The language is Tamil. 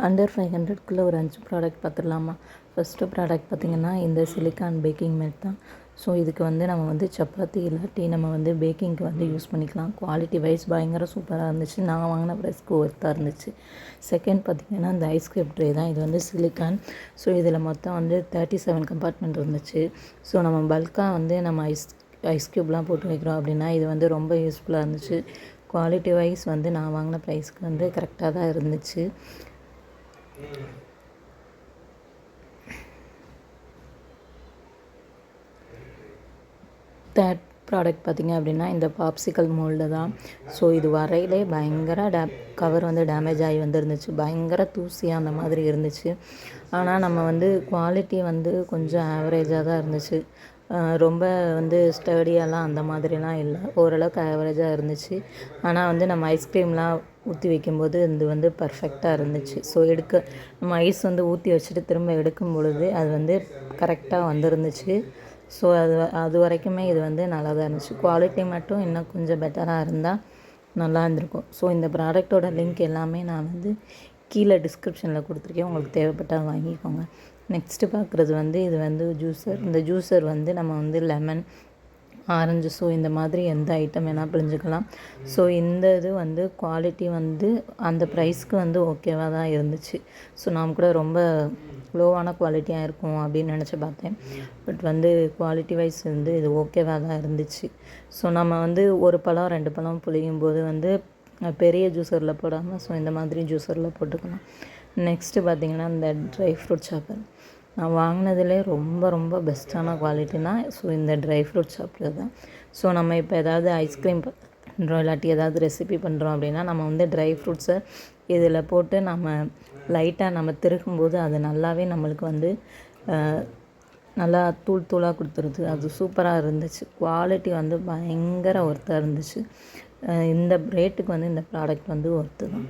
அண்டர் 500க்குள்ளே ஒரு 5 ப்ராடக்ட் பார்த்துடலாமா? ஃபஸ்ட்டு ப்ராடக்ட் பார்த்திங்கன்னா இந்த சிலிக்கான் பேக்கிங் மேட் தான். ஸோ இதுக்கு வந்து நம்ம வந்து சப்பாத்தி இல்லாட்டி நம்ம வந்து பேக்கிங்க்கு வந்து யூஸ் பண்ணிக்கலாம். குவாலிட்டி வைஸ் பயங்கர சூப்பராக இருந்துச்சு. நான் வாங்கின ப்ரைஸ்க்கு ஒர்த்தாக இருந்துச்சு. செகண்ட் பார்த்திங்கன்னா இந்த ஐஸ்கிரீம் ட்ரே தான். இது வந்து சிலிக்கான். ஸோ இதில் மொத்தம் வந்து 37 கம்பார்ட்மெண்ட் இருந்துச்சு. ஸோ நம்ம பல்காக வந்து நம்ம ஐஸ் க்யூப்லாம் போட்டு வைக்கிறோம் அப்படின்னா இது வந்து ரொம்ப யூஸ்ஃபுல்லாக இருந்துச்சு. குவாலிட்டி வைஸ் வந்து நான் வாங்கின ப்ரைஸ்க்கு வந்து கரெக்டாக தான் இருந்துச்சு. தேர்ட் ப்ராடக்ட் பார்த்திங்க அப்படின்னா இந்த பாப்சிக்கல் மோல்டு தான். ஸோ இது வரையிலே பயங்கர கவர் வந்து டேமேஜ் ஆகி வந்துருந்துச்சு. பயங்கர தூசியாக அந்த மாதிரி இருந்துச்சு. ஆனால் நம்ம வந்து குவாலிட்டி வந்து கொஞ்சம் ஆவரேஜாக தான் இருந்துச்சு. ரொம்ப வந்து ஸ்டடியாலாம் அந்த மாதிரிலாம் இல்லை. ஓரளவுக்கு ஆவரேஜாக இருந்துச்சு. ஆனால் வந்து நம்ம ஐஸ்கிரீம்லாம் ஊற்றி வைக்கும்போது இது வந்து பர்ஃபெக்டாக இருந்துச்சு. ஸோ நம்ம ஐஸ் வந்து ஊற்றி வச்சுட்டு திரும்ப எடுக்கும் பொழுது அது வந்து கரெக்டாக வந்துருந்துச்சு. ஸோ அது வரைக்குமே இது வந்து நல்லா தான் இருந்துச்சு. குவாலிட்டி மட்டும் இன்னும் கொஞ்சம் பெட்டராக இருந்தால் நல்லா இருந்திருக்கும். ஸோ இந்த ப்ராடக்டோட லிங்க் எல்லாமே நான் வந்து கீழே டிஸ்கிரிப்ஷனில் கொடுத்துருக்கேன். உங்களுக்கு தேவைப்பட்டால் வாங்கிக்கோங்க. நெக்ஸ்ட்டு பார்க்குறது வந்து இது வந்து ஜூஸர். இந்த ஜூஸர் வந்து நம்ம வந்து லெமன், ஆரஞ்சு ஸோ இந்த மாதிரி எந்த ஐட்டம் வேணால் பிழிஞ்சிக்கலாம். ஸோ இந்த இது வந்து குவாலிட்டி வந்து அந்த ப்ரைஸ்க்கு வந்து ஓகேவாக தான் இருந்துச்சு. ஸோ நான் கூட ரொம்ப லோவான குவாலிட்டியாக இருக்கும் அப்படின்னு நினச்சி பார்த்தேன். பட் வந்து குவாலிட்டி வைஸ் வந்து இது ஓகேவாக தான் இருந்துச்சு. ஸோ நம்ம வந்து ஒரு பழம் 2 பழம் புளியும் போது வந்து பெரிய ஜூஸரில் போடாமல் ஸோ இந்த மாதிரி ஜூஸரில் போட்டுக்கலாம். நெக்ஸ்ட்டு பார்த்திங்கன்னா இந்த ட்ரை ஃப்ரூட் சாப்பர். நான் வாங்கினதுலே ரொம்ப ரொம்ப பெஸ்ட்டான குவாலிட்டினா ஸோ இந்த ட்ரை ஃப்ரூட் சாப்பிட்றது தான். ஸோ நம்ம இப்போ ஏதாவது ஐஸ்கிரீம் பண்ணுறோம் இல்லாட்டி ஏதாவது ரெசிபி பண்ணுறோம் அப்படின்னா நம்ம வந்து ட்ரை ஃப்ரூட்ஸை இதில் போட்டு நம்ம லைட்டாக நம்ம திருகும்போது அது நல்லாவே நம்மளுக்கு வந்து நல்லா தூளாக கொடுத்துருது. அது சூப்பராக இருந்துச்சு. குவாலிட்டி வந்து பயங்கர ஒர்த்தாக இருந்துச்சு. இந்த ரேட்டுக்கு வந்து இந்த ப்ராடக்ட் வந்து ஒர்த்து தான்.